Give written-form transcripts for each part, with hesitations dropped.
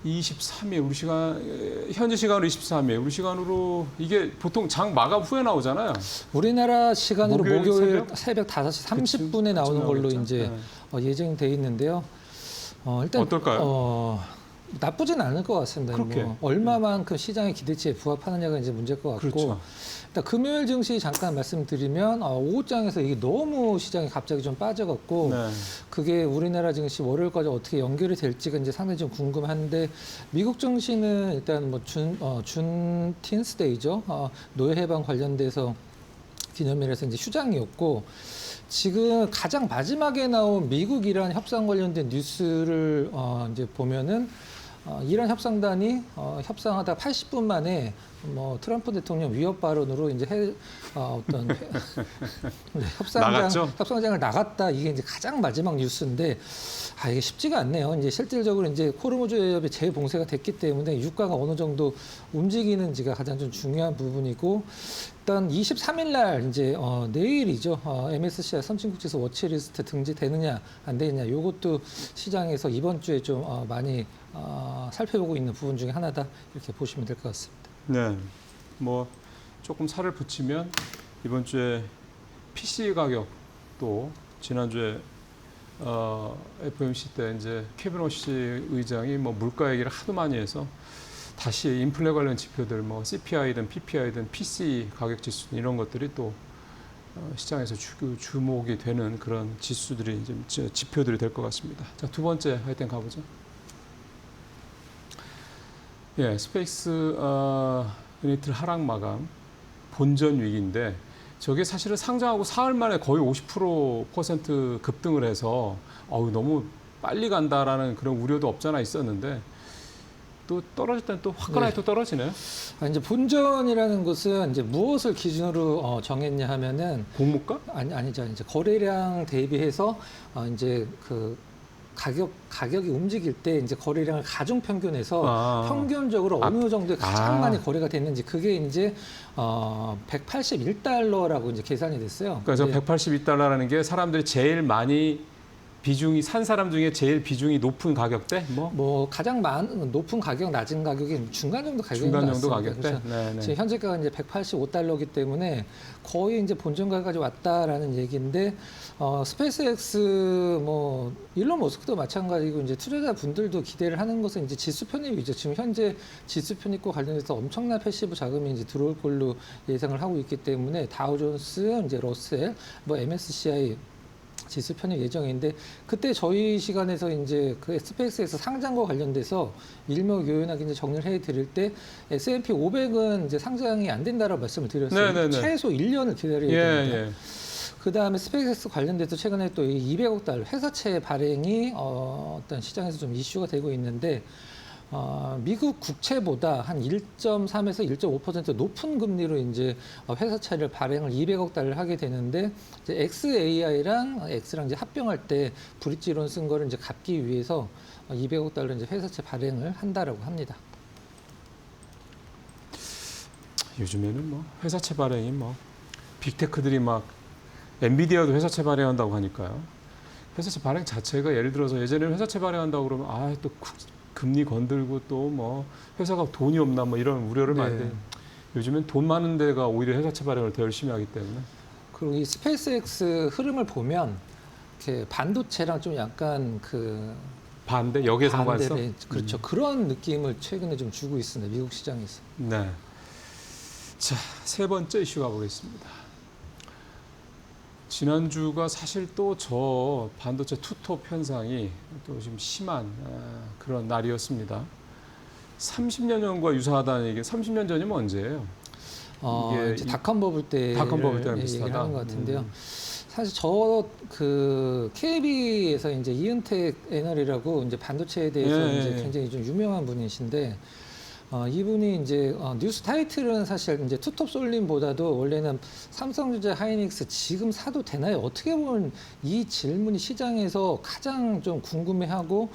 23일 우리 시간 현지 시간으로 23일 우리 시간으로 이게 보통 장 마감 후에 나오잖아요. 우리나라 시간으로 목요일 새벽 5시 30분에 나오는 걸로 나오겠죠? 이제 네. 예정돼 있는데요. 일단 어떨까요? 나쁘진 않을 것 같습니다. 그렇게. 뭐 얼마만큼 시장의 기대치에 부합하느냐가 이제 문제일 것 같고. 그렇죠. 일단 금요일 증시 잠깐 말씀드리면 오후장에서 이게 너무 시장이 갑자기 좀 빠져갖고 네. 그게 우리나라 증시 월요일까지 어떻게 연결이 될지가 이제 상당히 좀 궁금한데 미국 증시는 일단 뭐 준 틴스데이죠. 노예 해방 관련돼서 기념일에서 이제 휴장이었고 지금 가장 마지막에 나온 미국 이란 협상 관련된 뉴스를 이제 보면은 이란 협상단이 협상하다 80분 만에 트럼프 대통령 위협 발언으로 이제 어떤 협상장을 나갔다. 이게 이제 가장 마지막 뉴스인데 이게 쉽지가 않네요. 이제 실질적으로 이제 호르무즈 해협이 재봉쇄가 됐기 때문에 유가가 어느 정도 움직이는지가 가장 좀 중요한 부분이고 일단 23일 날 이제 내일이죠. MSCI 선진국지수 워치리스트 등재되느냐 안 되느냐 요것도 시장에서 이번 주에 좀 많이 살펴보고 있는 부분 중에 하나다 이렇게 보시면 될 것 같습니다. 네, 뭐 조금 살을 붙이면 이번 주에 PC 가격도 지난주에 FOMC 때 이제 케빈 오시 의장이 뭐 물가 얘기를 하도 많이 해서 다시 인플레 관련 지표들 뭐 CPI든 PPI든 PC 가격 지수 이런 것들이 또 시장에서 주목이 되는 그런 지수들이 이제 지표들이 될 것 같습니다. 자, 두 번째 아이템 가보죠. 예, 스페이스 유니트 하락 마감 본전 위기인데 저게 사실은 상장하고 사흘 만에 거의 50% 급등을 해서 너무 빨리 간다라는 그런 우려도 없잖아 있었는데 또 떨어질 때는 또 화끈하게 또 떨어지네요. 이제 본전이라는 것은 이제 무엇을 기준으로 정했냐 하면은 공모가? 아니죠. 이제 거래량 대비해서 이제 그 가격이 움직일 때 이제 거래량을 가중 평균해서 평균적으로 어느 정도에 가장 많이 거래가 됐는지 그게 이제 181달러라고 이제 계산이 됐어요. 그러니까 저 182달러라는 게 사람들이 제일 많이 비중이 산 사람 중에 제일 비중이 높은 가격대? 뭐 가장 높은 가격, 낮은 가격이 중간 정도 가격인 중간 것 정도 같습니다. 가격대. 네네. 지금 현재가가 이제 185달러이기 때문에 거의 이제 본전가까지 왔다라는 얘기인데 스페이스X 뭐 일론 머스크도 마찬가지고 이제 투자자분들도 기대를 하는 것은 이제 지수 편입이죠. 지금 현재 지수 편입과 관련해서 엄청난 패시브 자금이 이제 들어올 걸로 예상을 하고 있기 때문에 다우존스, 이제 러셀, 뭐 MSCI 지수 편입 예정인데 그때 저희 시간에서 이제 그 스페이스에서 상장과 관련돼서 일목요연하게 이제 정리를 해드릴 때 S&P 500은 이제 상장이 안 된다라고 말씀을 드렸어요. 네네네. 최소 1년을 기다려야 됩니다. 예. 그 다음에 스페이스X 관련돼서 최근에 또 200억 달러 회사채 발행이 어떤 시장에서 좀 이슈가 되고 있는데 미국 국채보다 한 1.3에서 1.5% 높은 금리로 이제 회사채를 발행을 200억 달러를 하게 되는데 이제 XAI랑 X랑 이제 합병할 때 브릿지론 쓴 거를 이제 갚기 위해서 200억 달러 이제 회사채 발행을 한다라고 합니다. 요즘에는 뭐 회사채 발행이 뭐 빅테크들이 막 엔비디아도 회사채 발행한다고 하니까요. 회사채 발행 자체가 예를 들어서 예전에는 회사채 발행한다고 그러면 또 금리 건들고 또 뭐 회사가 돈이 없나 뭐 이런 우려를 많이 해요. 요즘엔 돈 많은 데가 오히려 회사채 발행을 더 열심히 하기 때문에. 그리고 이 스페이스X 흐름을 보면 이렇게 반도체랑 좀 약간 그 반대 역의 상관성. 그렇죠. 그런 느낌을 최근에 좀 주고 있습니다. 미국 시장에서. 네. 자, 세 번째 이슈 가보겠습니다. 지난주가 사실 또 저 반도체 투톱 현상이 또 좀 심한 그런 날이었습니다. 30년 전과 유사하다는 얘기. 30년 전이면 언제예요? 이게 이제 닷컴 버블 때 얘기하는 것 같은데요. 사실 그 KB에서 이제 이은택 애널이라고 이제 반도체에 대해서 이제 굉장히 좀 유명한 분이신데. 이분이 이제 뉴스 타이틀은 사실 이제 투톱 솔림보다도 원래는 삼성전자 하이닉스 지금 사도 되나요? 어떻게 보면 이 질문이 시장에서 가장 좀 궁금해하고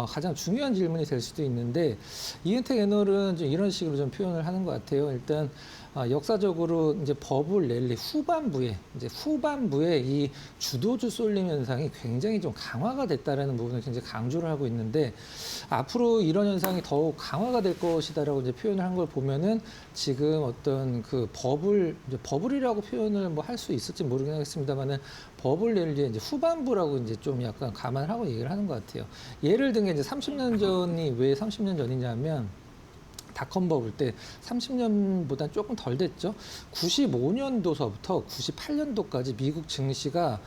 가장 중요한 질문이 될 수도 있는데 이은택 애널은 좀 이런 식으로 좀 표현을 하는 것 같아요. 일단 역사적으로 이제 버블 랠리 후반부에 이 주도주 쏠림 현상이 굉장히 좀 강화가 됐다라는 부분을 굉장히 강조를 하고 있는데 앞으로 이런 현상이 더욱 강화가 될 것이다라고 이제 표현을 한 걸 보면은 지금 어떤 그 이제 버블이라고 표현을 뭐 할 수 있을지 모르긴 하겠습니다만은 버블 랠리의 이제 후반부라고 이제 좀 약간 감안을 하고 얘기를 하는 것 같아요. 예를 든 게 이제 30년 전이 왜 30년 전이냐면 닷컴 버블 때 30년보다 조금 덜 됐죠. 95년도서부터 98년도까지 미국 증시가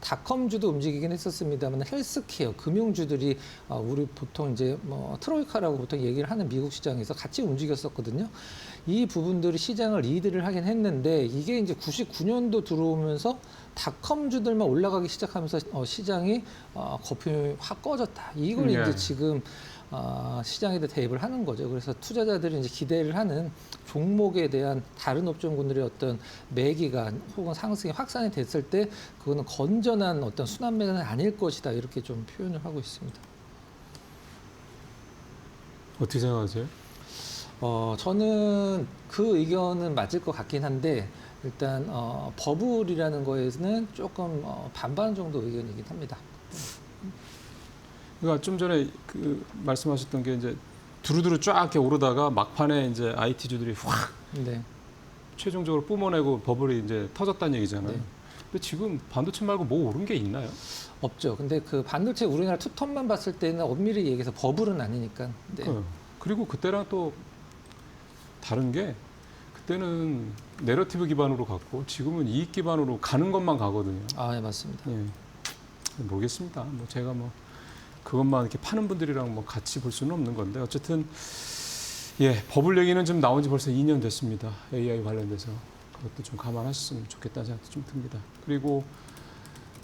닷컴주도 움직이긴 했었습니다만 헬스케어, 금융주들이 우리 보통 이제 뭐 트로이카라고 보통 얘기를 하는 미국 시장에서 같이 움직였었거든요. 이 부분들이 시장을 리드를 하긴 했는데 이게 이제 99년도 들어오면서 닷컴주들만 올라가기 시작하면서 시장이 거품이 확 꺼졌다. 이걸 네. 이제 지금 시장에다 대입을 하는 거죠. 그래서 투자자들이 이제 기대를 하는 종목에 대한 다른 업종군들의 어떤 매기가 혹은 상승이 확산이 됐을 때 그거는 건전한 어떤 순환매는 아닐 것이다. 이렇게 좀 표현을 하고 있습니다. 어떻게 생각하세요? 저는 그 의견은 맞을 것 같긴 한데 일단 버블이라는 거에는 조금 반반 정도 의견이긴 합니다. 그러니까 좀 전에 그 말씀하셨던 게 이제 두루두루 쫙 이렇게 오르다가 막판에 이제 IT주들이 확 네. 최종적으로 뿜어내고 버블이 이제 터졌다는 얘기잖아요. 네. 근데 지금 반도체 말고 뭐 오른 게 있나요? 없죠. 근데 그 반도체 우리나라 투톱만 봤을 때는 엄밀히 얘기해서 버블은 아니니까. 네. 그리고 그때랑 또 다른 게 그때는 내러티브 기반으로 갔고 지금은 이익 기반으로 가는 것만 가거든요. 네, 맞습니다. 예. 모르겠습니다. 뭐 제가 뭐 그것만 이렇게 파는 분들이랑 뭐 같이 볼 수는 없는 건데 어쨌든 예, 버블 얘기는 좀 나온 지 벌써 2년 됐습니다. AI 관련돼서 그것도 좀 감안하셨으면 좋겠다는 생각도 좀 듭니다. 그리고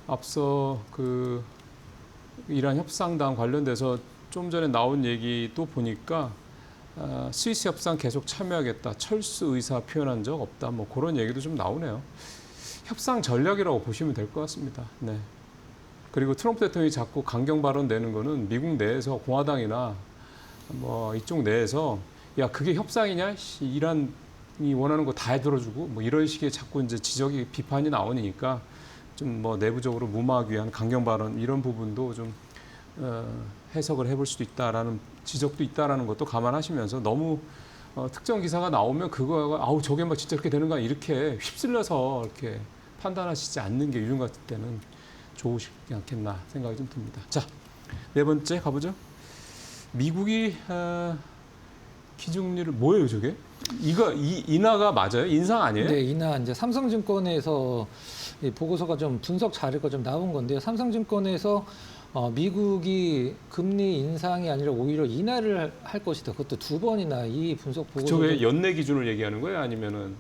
앞서 그 이란 협상단 관련돼서 좀 전에 나온 얘기도 보니까 스위스 협상 계속 참여하겠다. 철수 의사 표현한 적 없다. 뭐 그런 얘기도 좀 나오네요. 협상 전략이라고 보시면 될 것 같습니다. 네. 그리고 트럼프 대통령이 자꾸 강경 발언 내는 거는 미국 내에서 공화당이나 뭐 이쪽 내에서 야 그게 협상이냐? 이란이 원하는 거 다 들어주고 뭐 이런 식의 자꾸 이제 지적이 비판이 나오니까 좀 뭐 내부적으로 무마하기 위한 강경 발언 이런 부분도 좀 해석을 해볼 수도 있다라는 지적도 있다라는 것도 감안하시면서 너무 특정 기사가 나오면 그거가 아우 저게 뭐 진짜 그렇게 되는가 이렇게 휩쓸려서 이렇게 판단하시지 않는 게 요즘 같은 때는 좋으시지 않겠나 생각이 좀 듭니다. 자, 네 번째 가보죠. 미국이 기준금리를 뭐예요, 저게? 이거 인하가 맞아요? 인상 아니에요? 네, 이나 이제 삼성증권에서 이 보고서가 좀 분석 자료가 좀 나온 건데요. 삼성증권에서 미국이 금리 인상이 아니라 오히려 인하를 할 것이다. 그것도 두 번이나 이 분석 보고서. 저게 연내 기준을 얘기하는 거예요, 아니면은?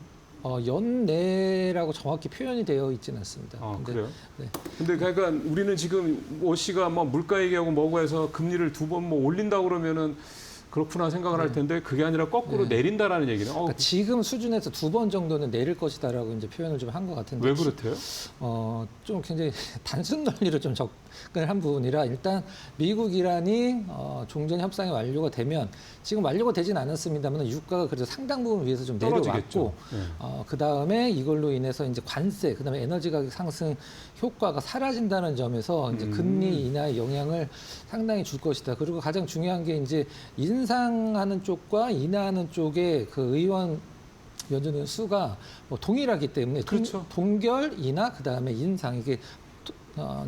연내라고 정확히 표현이 되어 있지는 않습니다. 그래요? 네. 근데 그러니까 우리는 지금 오 씨가 뭐 물가 얘기하고 뭐고 해서 금리를 두 번 뭐 올린다고 그러면은 그렇구나 생각을 할 텐데 그게 아니라 거꾸로 네. 내린다라는 얘기는. 그러니까 지금 수준에서 두 번 정도는 내릴 것이다라고 이제 표현을 좀 한 것 같은데. 왜 그렇대요? 좀 굉장히 단순 논리로 좀 접근을 한 부분이라 일단 미국 이란이 종전 협상이 완료가 되면 지금 완료가 되진 않았습니다만 유가가 그래도 상당 부분 위에서 좀 내려왔고 네. 그 다음에 이걸로 인해서 이제 관세 그 다음에 에너지 가격 상승 효과가 사라진다는 점에서 이제 금리 인하의 영향을 상당히 줄 것이다. 그리고 가장 중요한 게 이제 인상하는 쪽과 인하하는 쪽의 그 의원 연준의 수가 뭐 동일하기 때문에 그렇죠. 동결 인하 그 다음에 인상 이게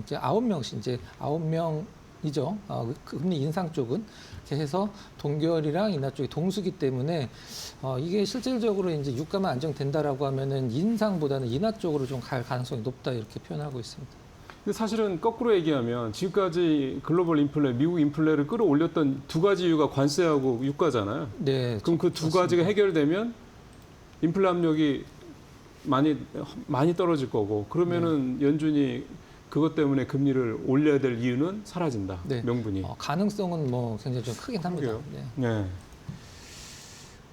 이제 9명씩 이제 9명이죠. 금리 인상 쪽은 이렇게 해서 동결이랑 인하 쪽이 동수기 때문에 이게 실질적으로 이제 유가만 안정된다라고 하면은 인상보다는 인하 쪽으로 좀 갈 가능성이 높다 이렇게 표현하고 있습니다. 근데 사실은 거꾸로 얘기하면 지금까지 글로벌 인플레, 미국 인플레를 끌어올렸던 두 가지 이유가 관세하고 유가잖아요. 네. 그럼 그 두 가지가 해결되면 인플레 압력이 많이 떨어질 거고 그러면은 연준이 그것 때문에 금리를 올려야 될 이유는 사라진다. 네. 명분이. 가능성은 뭐 굉장히 좀 크긴 합니다. 그러게요. 네. 네.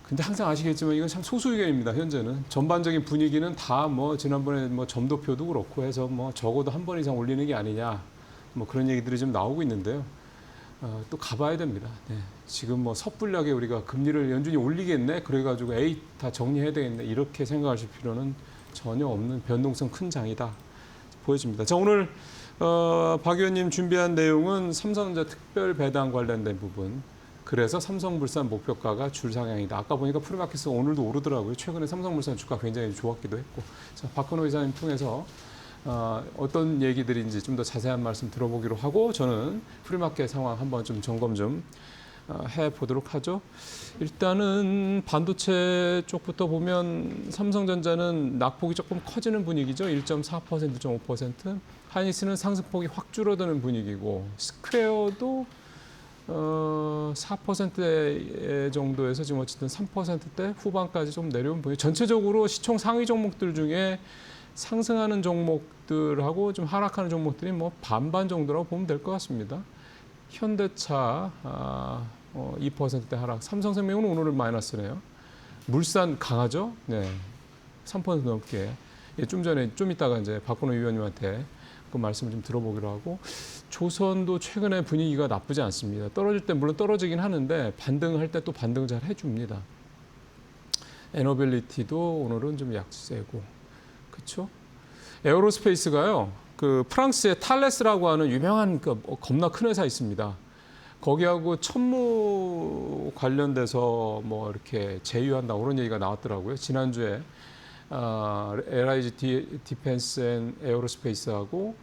근데 항상 아시겠지만 이건 참 소수 의견입니다. 현재는 전반적인 분위기는 다 뭐 지난번에 뭐 점도표도 그렇고 해서 뭐 적어도 한 번 이상 올리는 게 아니냐 뭐 그런 얘기들이 좀 나오고 있는데요. 또 가봐야 됩니다. 네. 지금 뭐 섣불하게 우리가 금리를 연준이 올리겠네, 그래가지고 에이 다 정리해야 되겠네 이렇게 생각하실 필요는 전혀 없는 변동성 큰 장이다 보여집니다. 자, 오늘 박 의원님 준비한 내용은 삼성전자 특별 배당 관련된 부분. 그래서 삼성물산 목표가가 줄 상향이다. 아까 보니까 프리마켓에서 오늘도 오르더라고요. 최근에 삼성물산 주가 굉장히 좋았기도 했고. 자, 박근호 이사님 통해서 어떤 얘기들인지 좀 더 자세한 말씀 들어보기로 하고 저는 프리마켓 상황 한번 좀 점검 좀 해보도록 하죠. 일단은 반도체 쪽부터 보면 삼성전자는 낙폭이 조금 커지는 분위기죠. 1.4%, 1.5%. 하이닉스는 상승폭이 확 줄어드는 분위기고 스퀘어도 4% 정도에서 지금 어쨌든 3%대 후반까지 좀 내려온 분위기. 전체적으로 시총 상위 종목들 중에 상승하는 종목들하고 좀 하락하는 종목들이 뭐 반반 정도라고 보면 될 것 같습니다. 현대차 2%대 하락, 삼성생명은 오늘은 마이너스네요. 물산 강하죠? 네, 3% 넘게. 예, 좀 전에 좀 이따가 이제 박근호 의원님한테 그 말씀을 좀 들어보기로 하고 조선도 최근에 분위기가 나쁘지 않습니다. 떨어질 때 물론 떨어지긴 하는데 반등할 때 또 반등 잘 해줍니다. 에너빌리티도 오늘은 좀 약세고, 그렇죠? 에어로스페이스가요. 그 프랑스의 탈레스라고 하는 유명한 겁나 큰 회사 있습니다. 거기하고 천무 관련돼서 뭐 이렇게 제휴한다 그런 얘기가 나왔더라고요. 지난주에 LIG 디펜스 앤 에어로스페이스하고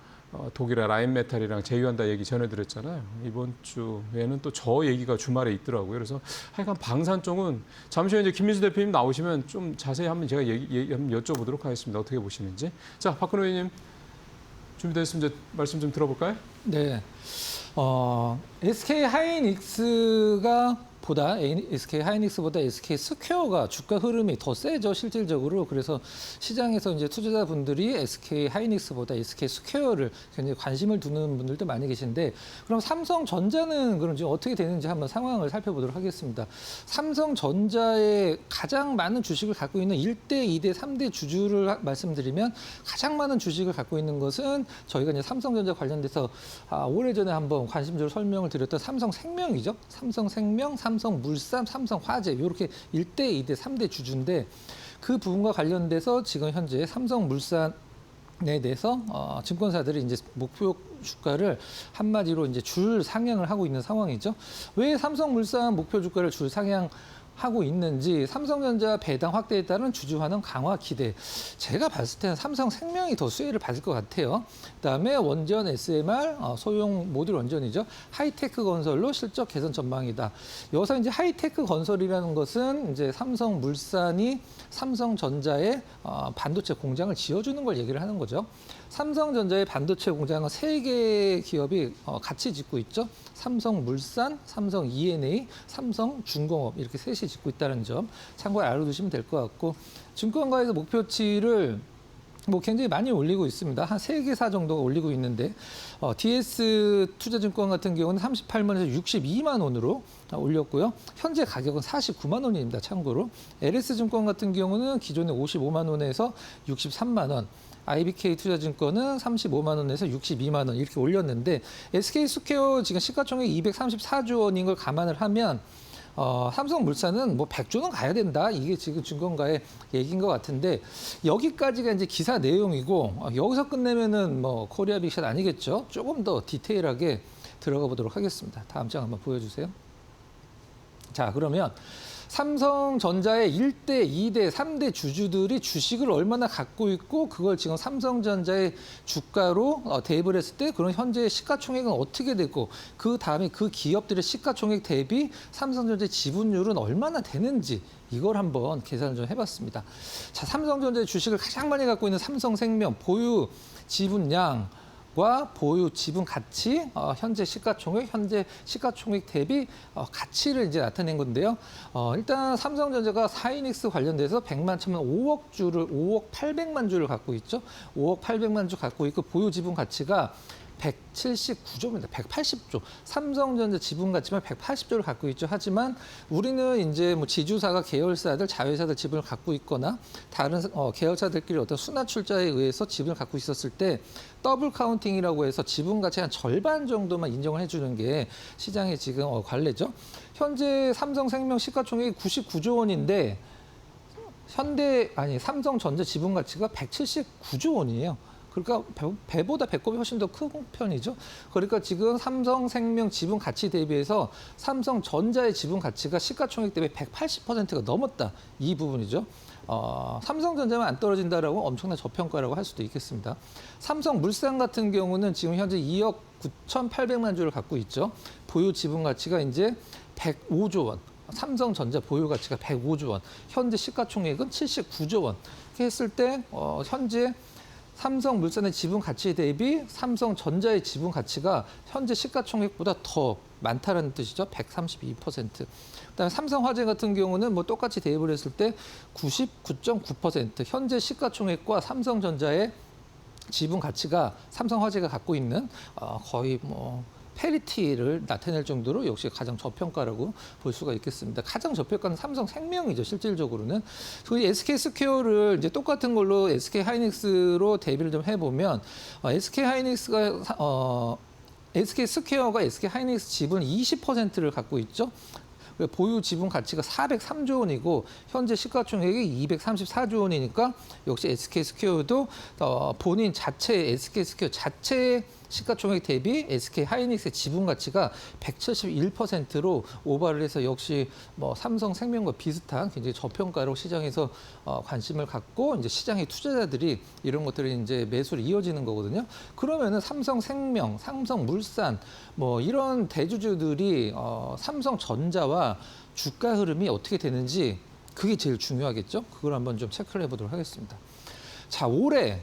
독일의 라인메탈이랑 제휴한다 얘기 전해드렸잖아요. 이번 주에는 또 저 얘기가 주말에 있더라고요. 그래서 하여간 방산 쪽은 잠시 후에 이제 김민수 대표님 나오시면 좀 자세히 한번 제가 한번 여쭤보도록 하겠습니다. 어떻게 보시는지. 자, 박근호 의원님 준비됐으면 이제 말씀 좀 들어볼까요? 네. SK 하이닉스가 SK 하이닉스보다 SK 스퀘어가 주가 흐름이 더 세죠, 실질적으로. 그래서 시장에서 이제 투자자분들이 SK 하이닉스보다 SK 스퀘어를 굉장히 관심을 두는 분들도 많이 계신데, 그럼 삼성전자는 그런지 어떻게 되는지 한번 상황을 살펴보도록 하겠습니다. 삼성전자의 가장 많은 주식을 갖고 있는 1대, 2대, 3대 주주를 말씀드리면 가장 많은 주식을 갖고 있는 것은 저희가 이제 삼성전자 관련돼서 오래전에 한번 관심적으로 설명을 드렸던 삼성생명이죠. 삼성생명, 삼성물산, 삼성화재 이렇게 1대, 2대, 3대 주주인데 그 부분과 관련돼서 지금 현재 삼성물산에 대해서 증권사들이 이제 목표 주가를 한마디로 이제 줄 상향을 하고 있는 상황이죠. 왜 삼성물산 목표 주가를 줄 상향하고 있는지, 삼성전자 배당 확대에 따른 주주 환원 강화 기대. 제가 봤을 때는 삼성생명이 더 수혜를 받을 것 같아요. 그다음에 원전 SMR 소형 모듈 원전이죠. 하이테크 건설로 실적 개선 전망이다. 여기서 이제 하이테크 건설이라는 것은 이제 삼성물산이 삼성전자의 반도체 공장을 지어주는 걸 얘기를 하는 거죠. 삼성전자의 반도체 공장은 3개 기업이 같이 짓고 있죠. 삼성물산, 삼성 E&A, 삼성중공업 이렇게 셋이 짓고 있다는 점 참고에 알아두시면 될 것 같고, 증권가에서 목표치를 뭐 굉장히 많이 올리고 있습니다. 한 3개사 정도가 올리고 있는데 DS 투자증권 같은 경우는 38만 원에서 62만 원으로 올렸고요. 현재 가격은 49만 원입니다. 참고로 LS증권 같은 경우는 기존에 55만 원에서 63만 원, IBK 투자증권은 35만 원에서 62만 원 이렇게 올렸는데, SK스퀘어 지금 시가총액 234조 원인 걸 감안을 하면 삼성물산은 뭐 100조는 가야 된다. 이게 지금 증권가의 얘기인 것 같은데, 여기까지가 이제 기사 내용이고 여기서 끝내면은 뭐 코리아 빅샷 아니겠죠. 조금 더 디테일하게 들어가 보도록 하겠습니다. 다음 장 한번 보여주세요. 자, 그러면 삼성전자의 1대, 2대, 3대 주주들이 주식을 얼마나 갖고 있고 그걸 지금 삼성전자의 주가로 대입을 했을 때 그런 현재 시가총액은 어떻게 되고, 그 다음에 그 기업들의 시가총액 대비 삼성전자의 지분율은 얼마나 되는지 이걸 한번 계산을 좀 해봤습니다. 자, 삼성전자의 주식을 가장 많이 갖고 있는 삼성생명 보유 지분량 과 보유 지분 가치, 현재 시가총액 대비 가치를 이제 나타낸 건데요. 일단 삼성전자가 하이닉스 관련돼서 100만 천만 5억 800만 주를 갖고 있죠. 5억 800만 주 갖고 있고 보유 지분 가치가 179조입니다. 180조. 삼성전자 지분 가치만 180조를 갖고 있죠. 하지만 우리는 이제 뭐 지주사가 계열사들, 자회사들 지분을 갖고 있거나 다른 계열사들끼리 어떤 순환 출자에 의해서 지분을 갖고 있었을 때 더블 카운팅이라고 해서 지분 가치 한 절반 정도만 인정을 해주는 게 시장의 지금 관례죠. 현재 삼성생명 시가총액이 99조 원인데 삼성전자 지분 가치가 179조 원이에요. 그러니까 배보다 배꼽이 훨씬 더 큰 편이죠. 그러니까 지금 삼성생명 지분 가치 대비해서 삼성전자의 지분 가치가 시가총액 대비 180%가 넘었다. 이 부분이죠. 삼성전자만 안 떨어진다라고 엄청난 저평가라고 할 수도 있겠습니다. 삼성물산 같은 경우는 지금 현재 2억 9,800만 주를 갖고 있죠. 보유 지분 가치가 이제 105조 원. 삼성전자 보유 가치가 105조 원. 현재 시가총액은 79조 원. 이렇게 했을 때 현재 삼성물산의 지분 가치 대비 삼성전자의 지분 가치가 현재 시가총액보다 더 많다라는 뜻이죠. 132%. 그다음에 삼성화재 같은 경우는 뭐 똑같이 대입을 했을 때 99.9%. 현재 시가총액과 삼성전자의 지분 가치가 삼성화재가 갖고 있는 거의 뭐 페리티를 나타낼 정도로 역시 가장 저평가라고 볼 수가 있겠습니다. 가장 저평가는 삼성생명이죠, 실질적으로는. 그 SK스퀘어를 이제 똑같은 걸로 SK하이닉스로 대비를 좀 해보면 SK스퀘어가 SK하이닉스 지분 20%를 갖고 있죠. 보유 지분 가치가 403조 원이고 현재 시가총액이 234조 원이니까 역시 SK스퀘어도 본인 자체 SK스퀘어 자체의 시가총액 대비 SK하이닉스의 지분 가치가 171%로 오버를 해서 역시 뭐 삼성생명과 비슷한 굉장히 저평가로 시장에서 관심을 갖고 이제 시장의 투자자들이 이런 것들이 이제 매수를 이어지는 거거든요. 그러면은 삼성생명, 삼성물산 뭐 이런 대주주들이 삼성전자와 주가 흐름이 어떻게 되는지 그게 제일 중요하겠죠. 그걸 한번 좀 체크를 해보도록 하겠습니다. 자, 올해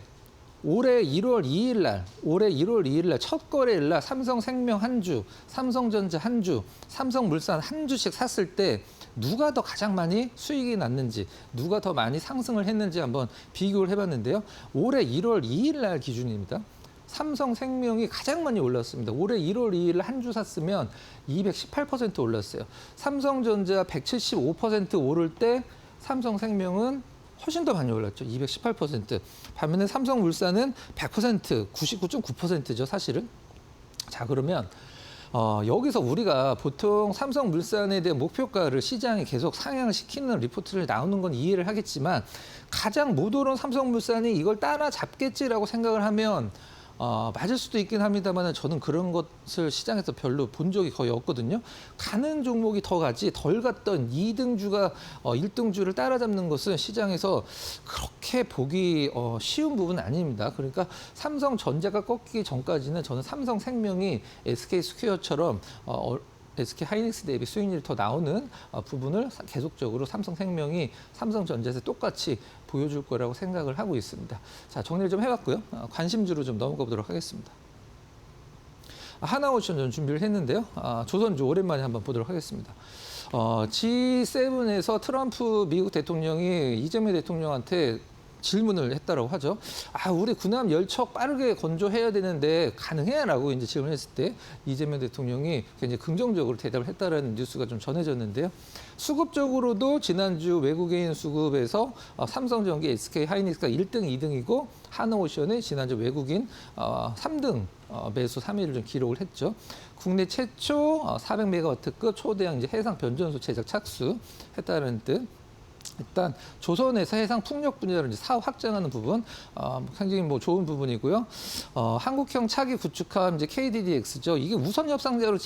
1월 2일 날 첫 거래일 날 삼성생명 한 주, 삼성전자 한 주, 삼성물산 한 주씩 샀을 때 누가 더 가장 많이 수익이 났는지, 누가 더 많이 상승을 했는지 한번 비교를 해봤는데요. 올해 1월 2일 날 기준입니다. 삼성생명이 가장 많이 올랐습니다. 올해 1월 2일 한 주 샀으면 218% 올랐어요. 삼성전자 175% 오를 때 삼성생명은 훨씬 더 많이 올랐죠. 218%. 반면에 삼성물산은 100%, 99.9%죠, 사실은. 자, 그러면 여기서 우리가 보통 삼성물산에 대한 목표가를 시장이 계속 상향을 시키는 리포트를 나오는 건 이해를 하겠지만 가장 못 오른 삼성물산이 이걸 따라잡겠지라고 생각을 하면 맞을 수도 있긴 합니다만 저는 그런 것을 시장에서 별로 본 적이 거의 없거든요. 가는 종목이 더 가지 덜 갔던 2등주가 1등주를 따라잡는 것은 시장에서 그렇게 보기 쉬운 부분은 아닙니다. 그러니까 삼성전자가 꺾이기 전까지는 저는 삼성생명이 SK스퀘어처럼 SK하이닉스 대비 수익률이 더 나오는 부분을 계속적으로 삼성생명이 삼성전자에서 똑같이 보여줄 거라고 생각을 하고 있습니다. 자, 정리를 좀 해봤고요. 관심주로 좀 넘어가 보도록 하겠습니다. 하나오션 좀 준비를 했는데요. 조선주 오랜만에 한번 보도록 하겠습니다. G7에서 트럼프 미국 대통령이 이재명 대통령한테 질문을 했다라고 하죠. 우리 군함 열척 빠르게 건조해야 되는데 가능해?라고 이제 질문했을 때 이재명 대통령이 굉장히 긍정적으로 대답을 했다라는 뉴스가 좀 전해졌는데요. 수급적으로도 지난주 외국인 수급에서 삼성전기, SK하이닉스가 1등, 2등이고 하나오션이 지난주 외국인 3등 매수 3위를 좀 기록을 했죠. 국내 최초 400메가와트급 초대형 이제 해상 변전소 제작 착수했다는 뜻. 일단 조선에서 해상 풍력 분야를 이제 사업 확장하는 부분 굉장히 뭐 좋은 부분이고요. 한국형 차기 구축함 이제 KDDX죠. 이게 우선 협상자로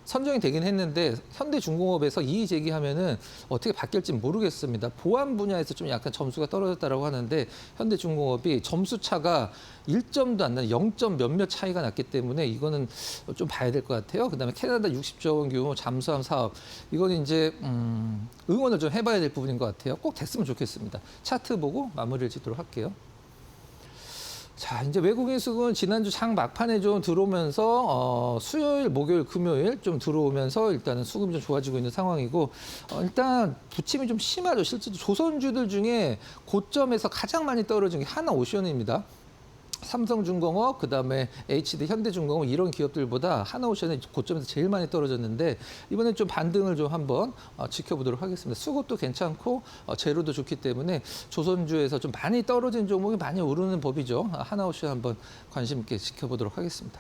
선정이 되긴 했는데 현대중공업에서 이의 제기하면은 어떻게 바뀔지 모르겠습니다. 보안 분야에서 좀 약간 점수가 떨어졌다라고 하는데 현대중공업이 점수 차가 1점도 안 나는 0점 몇몇 차이가 났기 때문에 이거는 좀 봐야 될 것 같아요. 그다음에 캐나다 60조 원 규모 잠수함 사업 이건 이제 응원을 좀 해봐야 될 부분인 것 같아요. 꼭 됐으면 좋겠습니다. 차트 보고 마무리를 짓도록 할게요. 자, 이제 외국인 수급은 지난주 장 막판에 좀 들어오면서 수요일, 목요일, 금요일 좀 들어오면서 일단은 수급이 좀 좋아지고 있는 상황이고 일단 부침이 좀 심하죠. 실제로 조선주들 중에 고점에서 가장 많이 떨어진 게 하나오션입니다. 삼성중공업, 그다음에 HD, 현대중공업 이런 기업들보다 하나오션이 고점에서 제일 많이 떨어졌는데 이번엔 좀 반등을 좀 한번 지켜보도록 하겠습니다. 수급도 괜찮고 재료도 좋기 때문에 조선주에서 좀 많이 떨어진 종목이 많이 오르는 법이죠. 하나오션 한번 관심 있게 지켜보도록 하겠습니다.